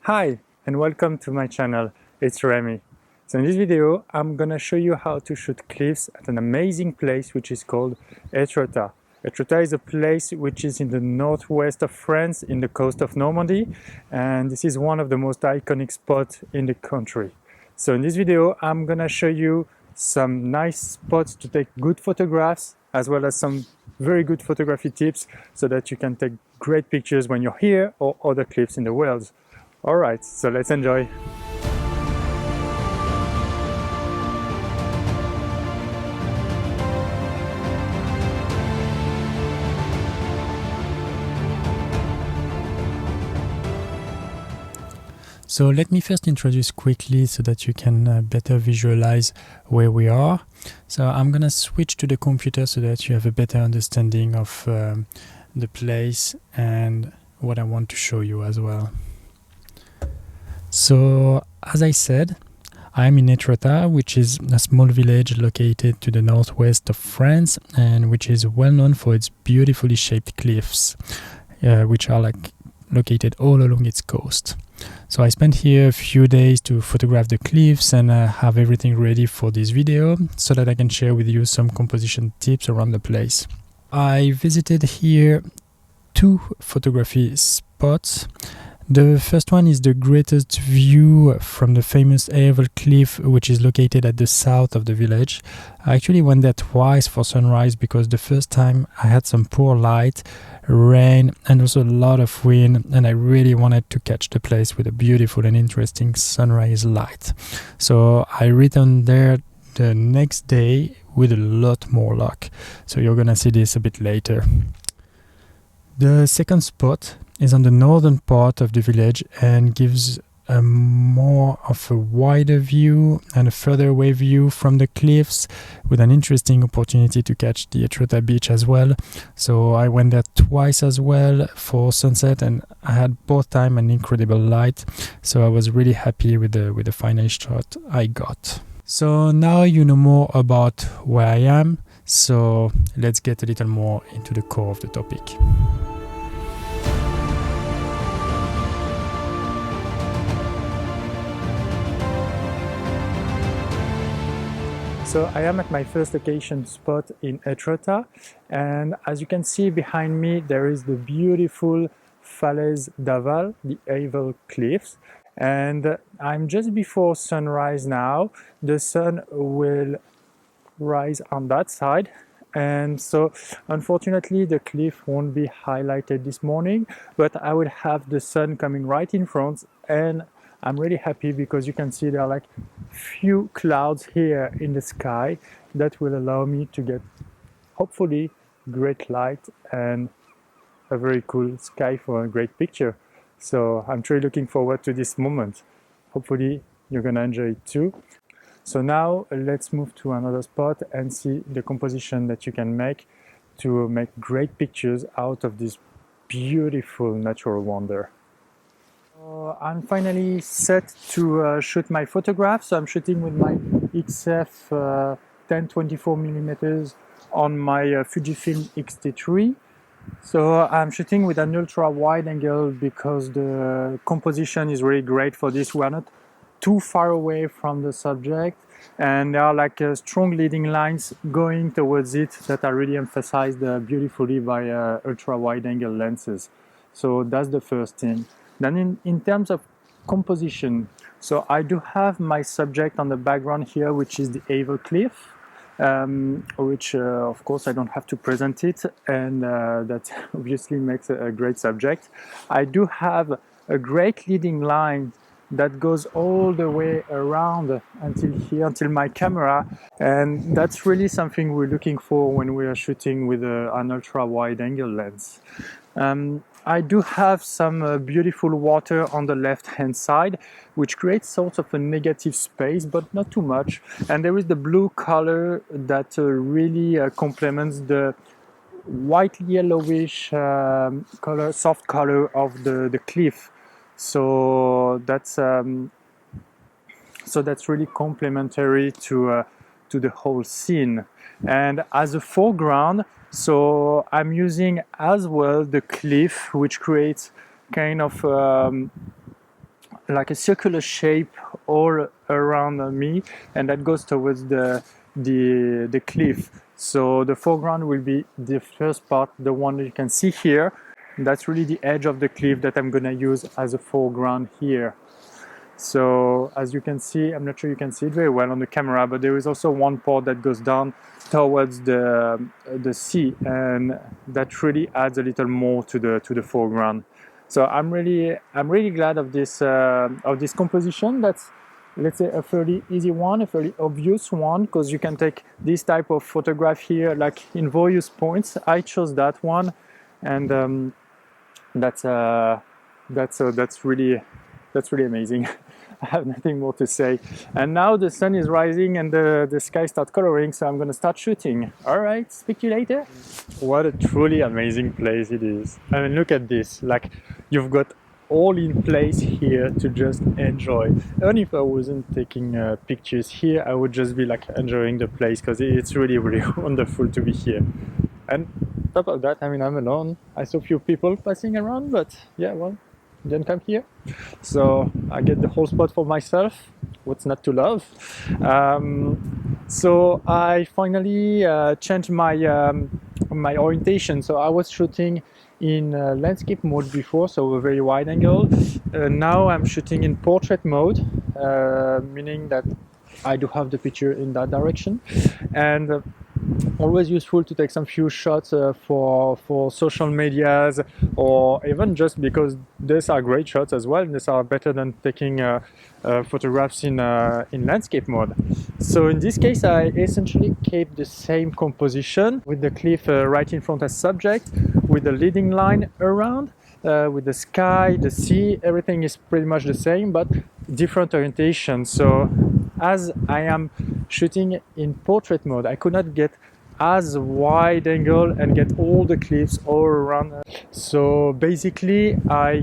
Hi and welcome to my channel, it's Remy. So in this video I'm gonna show you how to shoot cliffs at an amazing place which is called Etretat. Etretat is a place which is in the northwest of France in the coast of Normandy, and this is one of the most iconic spots in the country. So in this video I'm gonna show you some nice spots to take good photographs as well as some very good photography tips so that you can take great pictures when you're here or other cliffs in the world. Alright, so let's enjoy. So let me first introduce quickly so that you can better visualize where we are. So I'm gonna switch to the computer so that you have a better understanding of the place and what I want to show you as well. So as I said, I'm in Etretat, which is a small village located to the northwest of France and which is well known for its beautifully shaped cliffs, which are located all along its coast. So I spent here a few days to photograph the cliffs and have everything ready for this video so that I can share with you some composition tips around the place. I visited here two photography spots. The first one is the greatest view from the famous Havel Cliff, which is located at the south of the village. I actually went there twice for sunrise because the first time I had some poor light, rain and also a lot of wind, and I really wanted to catch the place with a beautiful and interesting sunrise light. So I returned there the next day with a lot more luck. So you're gonna see this a bit later. The second spot is on the northern part of the village and gives a more of a wider view and a further away view from the cliffs with an interesting opportunity to catch the Etretat beach as well. So I went there twice as well for sunset and I had both time an incredible light. So I was really happy with the final shot I got. So now you know more about where I am. So let's get a little more into the core of the topic. So I am at my first location spot in Etretat, and as you can see behind me there is the beautiful Falaise d'Aval, the Havel Cliffs, and I'm just before sunrise now. The sun will rise on that side, and so unfortunately the cliff won't be highlighted this morning, but I will have the sun coming right in front, and I'm really happy because you can see there are like few clouds here in the sky that will allow me to get hopefully great light and a very cool sky for a great picture. So I'm truly looking forward to this moment. Hopefully you're gonna enjoy it too. So now let's move to another spot and see the composition that you can make to make great pictures out of this beautiful natural wonder. I'm finally set to shoot my photographs. So I'm shooting with my XF 10-24mm on my Fujifilm X-T3. So I'm shooting with an ultra wide angle because the composition is really great for this. We are not too far away from the subject and there are like strong leading lines going towards it that are really emphasized beautifully by ultra wide angle lenses. So that's the first thing. Then in terms of composition, so I do have my subject on the background here, which is the Havel Cliff, which of course I don't have to present it, and that obviously makes a great subject. I do have a great leading line that goes all the way around until here, until my camera, and that's really something we're looking for when we are shooting with an ultra wide angle lens. I do have some beautiful water on the left hand side, which creates sort of a negative space, but not too much. And there is the blue color that really complements the white yellowish color, soft color of the cliff. So that's really complementary to the whole scene. And as a foreground, so I'm using as well the cliff, which creates kind of like a circular shape all around me, and that goes towards the cliff. So the foreground will be the first part, the one that you can see here. That's really the edge of the cliff that I'm gonna use as a foreground here. So as you can see, I'm not sure you can see it very well on the camera, but there is also one part that goes down towards the sea, and that really adds a little more to the foreground. So I'm really glad of this composition. That's, let's say, a fairly easy one, a fairly obvious one, because you can take this type of photograph here, like in various points. I chose that one, and that's really amazing. I have nothing more to say. And now the sun is rising and the sky starts coloring, so I'm gonna start shooting. All right, speak to you later. What a truly amazing place it is. I mean, look at this. Like, you've got all in place here to just enjoy. Even if I wasn't taking pictures here, I would just be like enjoying the place, because it's really, really wonderful to be here. And on top of that, I mean, I'm alone. I saw a few people passing around, but yeah, well, didn't come here. So I get the whole spot for myself. What's not to love? So I finally changed my orientation. So I was shooting in landscape mode before, so a very wide angle. Now I'm shooting in portrait mode, meaning that I do have the picture in that direction, and always useful to take some few shots for social medias, or even just because these are great shots as well. These are better than taking photographs in landscape mode. So in this case, I essentially kept the same composition with the cliff right in front as subject, with the leading line around, with the sky, the sea. Everything is pretty much the same, but different orientation. So as I am shooting in portrait mode, I could not get as wide angle and get all the cliffs all around. So basically I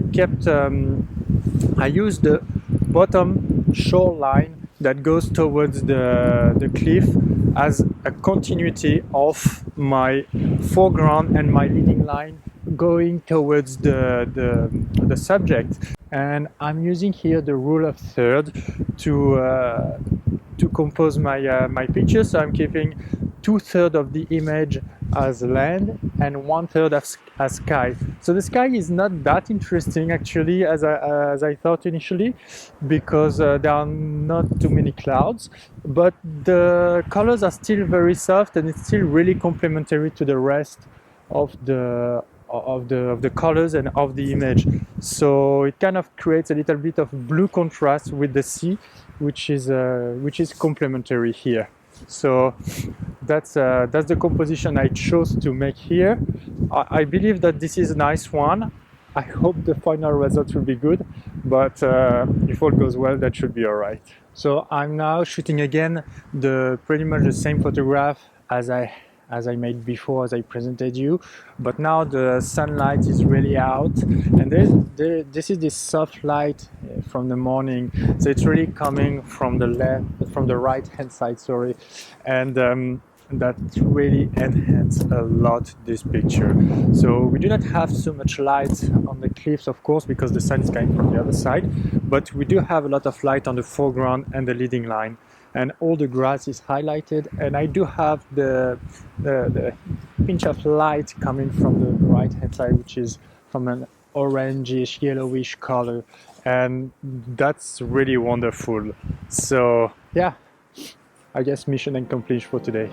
used the bottom shoreline that goes towards the cliff as a continuity of my foreground and my leading line going towards the subject. And I'm using here the rule of third to compose my picture. So I'm keeping 2/3 of the image as land and 1/3 as sky. So the sky is not that interesting actually as I thought initially, because there are not too many clouds, but the colors are still very soft and it's still really complementary to the rest of the colors and of the image. So it kind of creates a little bit of blue contrast with the sea, which is complementary here. So that's the composition I chose to make here. I believe that this is a nice one. I hope the final result will be good, but if all goes well, that should be all right. So I'm now shooting again pretty much the same photograph as I made before, as I presented you, but now the sunlight is really out, and this is this soft light from the morning, so it's really coming from the right hand side, sorry, and that really enhances a lot this picture. So we do not have so much light on the cliffs, of course, because the sun is coming from the other side, but we do have a lot of light on the foreground and the leading line, and all the grass is highlighted, and I do have the pinch of light coming from the right hand side, which is from an orangish yellowish color, and that's really wonderful. So yeah, I guess mission accomplished for today.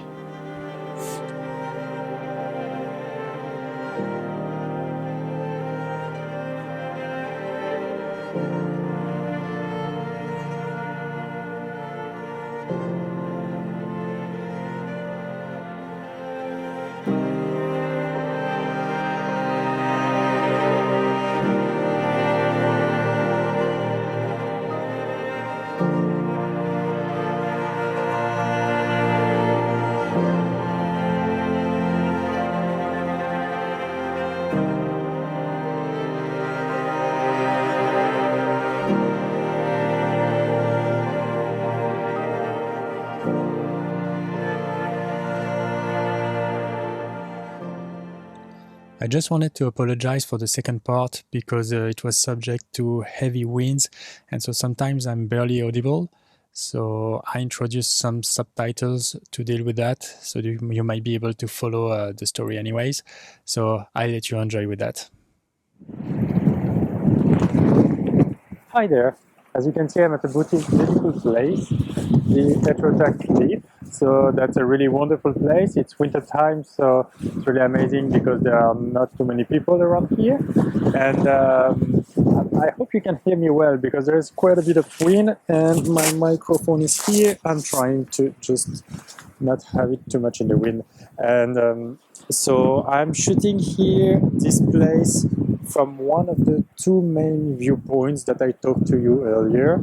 I just wanted to apologize for the second part because it was subject to heavy winds, and so sometimes I'm barely audible. So I introduced some subtitles to deal with that, so you might be able to follow the story anyways. So I'll let you enjoy with that. Hi there. As you can see, I'm at a beautiful place, the Etretat cliff. So that's a really wonderful place. It's winter time, so it's really amazing because there are not too many people around here. And I hope you can hear me well because there's quite a bit of wind and my microphone is here. I'm trying to just not have it too much in the wind. And so I'm shooting here, this place, from one of the two main viewpoints that I talked to you earlier.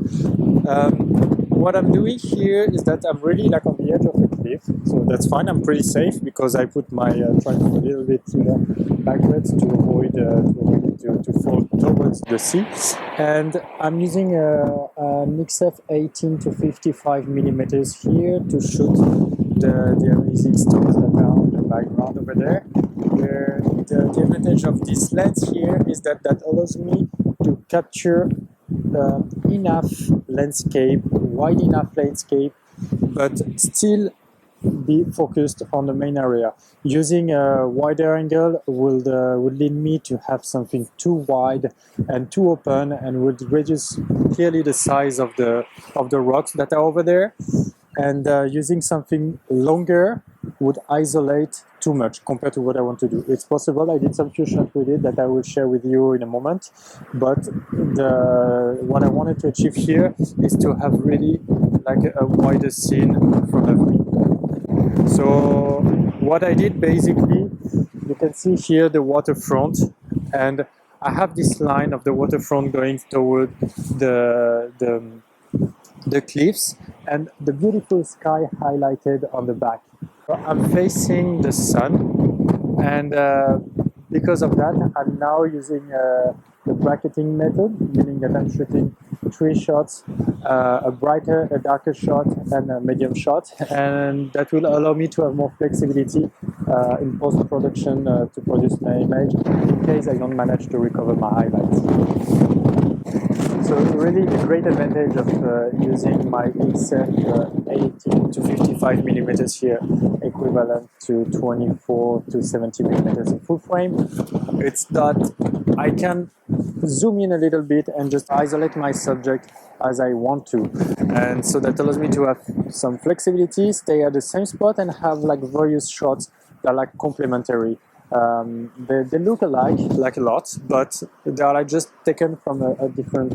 What I'm doing here is that I'm really like on the edge of a cliff, so that's fine. I'm pretty safe because I put my tripod a little bit backwards to avoid it to fall towards the sea. And I'm using an XF 18 to 55 millimeters here to shoot the amazing stones that are on the background over there. The advantage of this lens here is that allows me to capture enough landscape, wide enough landscape, but still be focused on the main area. Using a wider angle would lead me to have something too wide and too open, and would reduce clearly the size of the rocks that are over there. And using something longer would isolate too much compared to what I want to do. It's possible. I did some few shots with it that I will share with you in a moment. But what I wanted to achieve here is to have really like a wider scene in front of me. So what I did basically, you can see here the waterfront, and I have this line of the waterfront going toward the cliffs and the beautiful sky highlighted on the back. I'm facing the sun, and because of that, I'm now using the bracketing method, meaning that I'm shooting 3 shots, a brighter, a darker shot, and a medium shot, and that will allow me to have more flexibility in post-production to produce my image in case I don't manage to recover my highlights. So really the great advantage of using my XF 18 to 55 millimeters here, equivalent to 24 to 70 millimeters in full frame, it's that I can zoom in a little bit and just isolate my subject as I want to. And so that allows me to have some flexibility, stay at the same spot, and have like various shots that are like complementary. They look alike, like a lot, but they are like just taken from a different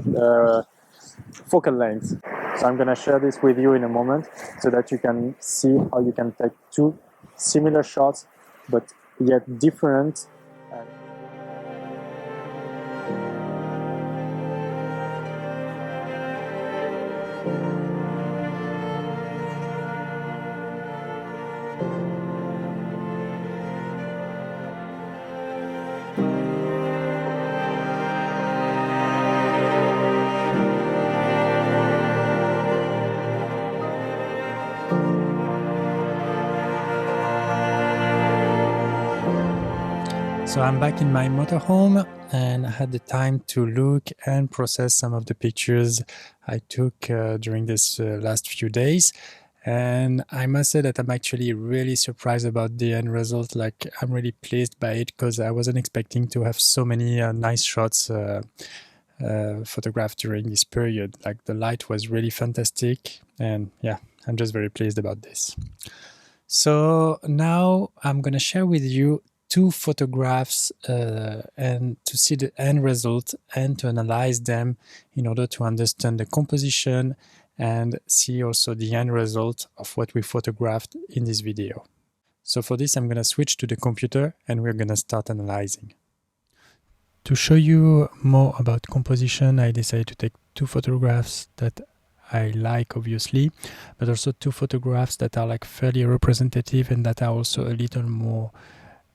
focal length. So I'm gonna share this with you in a moment so that you can see how you can take 2 similar shots but yet different. So I'm back in my motorhome, and I had the time to look and process some of the pictures I took during this last few days. And I must say that I'm actually really surprised about the end result. Like, I'm really pleased by it because I wasn't expecting to have so many nice shots photographed during this period. Like, the light was really fantastic, and yeah, I'm just very pleased about this. So now I'm gonna share with you 2 photographs and to see the end result and to analyze them in order to understand the composition and see also the end result of what we photographed in this video. So for this, I'm going to switch to the computer and we're going to start analyzing. To show you more about composition, I decided to take 2 photographs that I like, obviously, but also 2 photographs that are like fairly representative and that are also a little more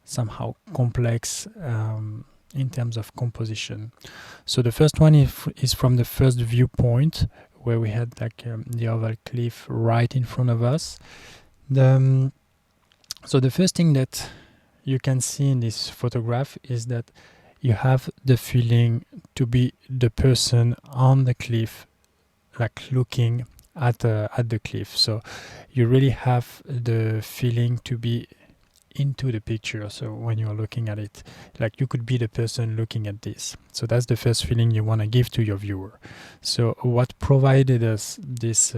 somehow complex in terms of composition. So the first one is from the first viewpoint, where we had like the oval cliff right in front of us. So the first thing that you can see in this photograph is that you have the feeling to be the person on the cliff, like looking at the cliff. So you really have the feeling to be into the picture. So when you're looking at it, like you could be the person looking at this. So that's the first feeling you want to give to your viewer. So what provided us this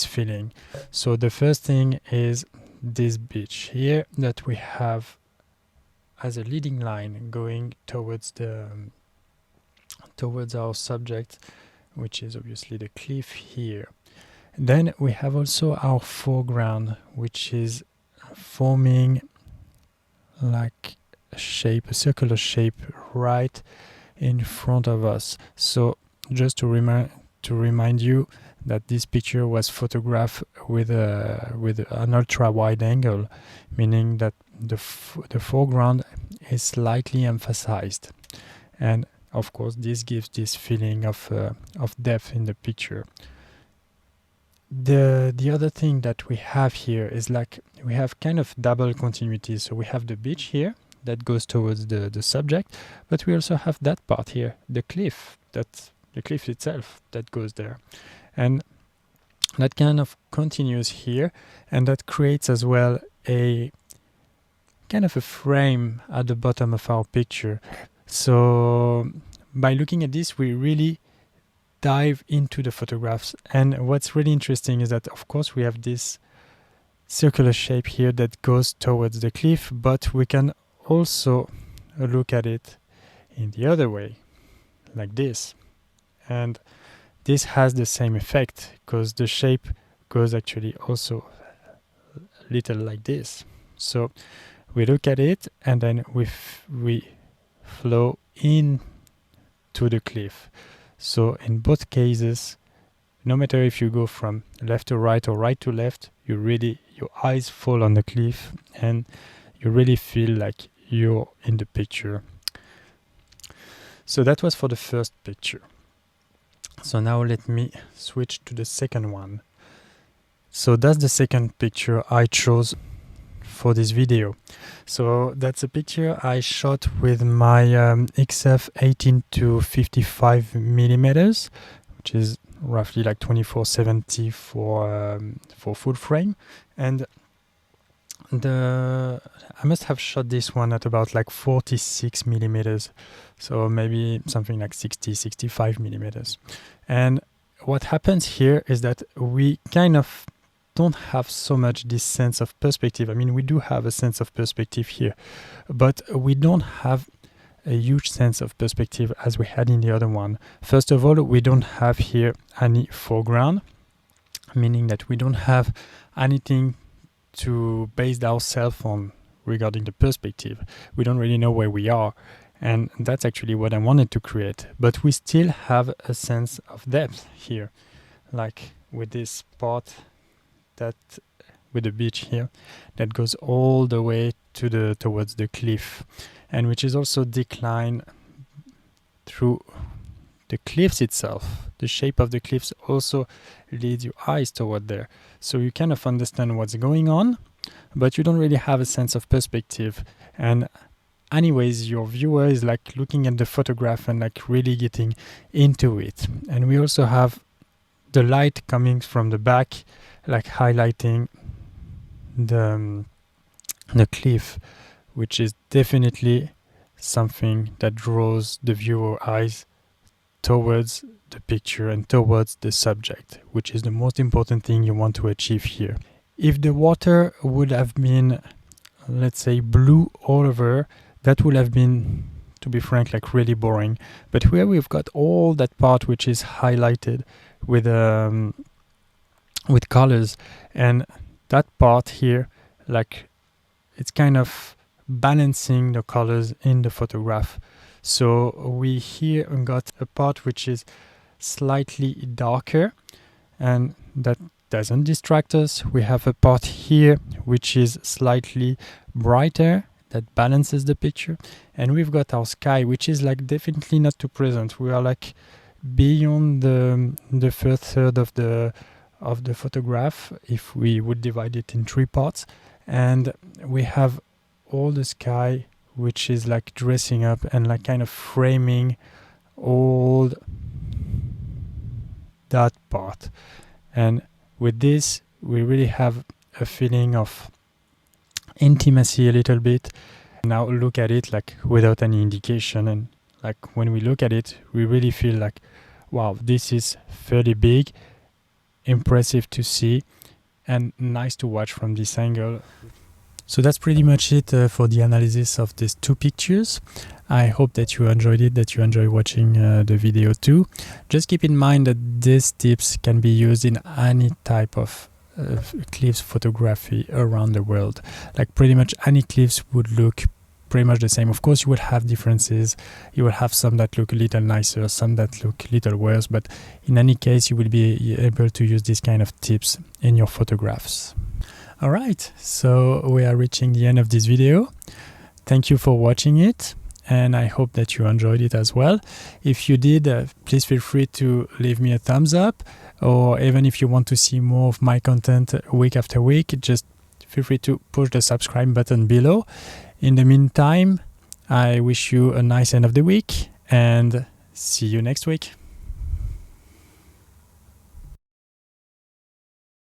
feeling? So the first thing is this beach here that we have as a leading line going towards our subject, which is obviously the cliff here. Then we have also our foreground, which is forming like a shape, a circular shape right in front of us. So just to remind you that this picture was photographed with an ultra wide angle, meaning that the foreground is slightly emphasized, and of course this gives this feeling of depth in the picture. The other thing that we have here is like we have kind of double continuity. So we have the beach here that goes towards the subject, but we also have that part here, the cliff itself that goes there, and that kind of continues here, and that creates as well a kind of a frame at the bottom of our picture. So by looking at this, we really dive into the photographs. And what's really interesting is that, of course, we have this circular shape here that goes towards the cliff, but we can also look at it in the other way, like this. And this has the same effect because the shape goes actually also a little like this. So we look at it and then we flow in to the cliff. So in both cases, no matter if you go from left to right or right to left, your eyes fall on the cliff and you really feel like you're in the picture. So that was for the first picture. So now let me switch to the second one. So that's the second picture I chose for this video. So that's a picture I shot with my XF 18 to 55 millimeters, which is roughly like 2470 for full frame. And I must have shot this one at about like 46 millimeters, so maybe something like 65 millimeters. And what happens here is that we kind of don't have so much this sense of perspective. I mean, we do have a sense of perspective here, but we don't have a huge sense of perspective as we had in the other one. First of all, we don't have here any foreground, meaning that we don't have anything to base ourselves on regarding the perspective. We don't really know where we are, and that's actually what I wanted to create. But we still have a sense of depth here, like with this part that with the beach here that goes all the way towards the cliff, and which is also declined through the cliffs itself. The shape of the cliffs also leads your eyes toward there, so you kind of understand what's going on, but you don't really have a sense of perspective. And anyways, your viewer is like looking at the photograph and like really getting into it. And we also have the light coming from the back, like highlighting the cliff, which is definitely something that draws the viewer eyes towards the picture and towards the subject, which is the most important thing you want to achieve here. If the water would have been, let's say, blue all over, that would have been, to be frank, like really boring. But here we've got all that part which is highlighted with colors, and that part here, like, it's kind of balancing the colors in the photograph. So we here got a part which is slightly darker, and that doesn't distract us. We have a part here which is slightly brighter, that balances the picture, and we've got our sky, which is like definitely not too present. We are like beyond the first third of the photograph if we would divide it in three parts, and we have all the sky, which is like dressing up and like kind of framing all that part. And with this, we really have a feeling of intimacy a little bit. Now look at it like without any indication, and like when we look at it, we really feel like, wow, this is fairly big, impressive to see, and nice to watch from this angle. So that's pretty much it for the analysis of these two pictures. I hope that you enjoyed it, that you enjoy watching the video too. Just keep in mind that these tips can be used in any type of cliffs photography around the world. Like pretty much any cliffs would look pretty much the same. Of course, you will have differences. You will have some that look a little nicer, some that look a little worse, but in any case, you will be able to use these kind of tips in your photographs. All right, so we are reaching the end of this video. Thank you for watching it, and I hope that you enjoyed it as well. If you did, please feel free to leave me a thumbs up, or even if you want to see more of my content week after week, just feel free to push the subscribe button below. In the meantime, I wish you a nice end of the week, and see you next week.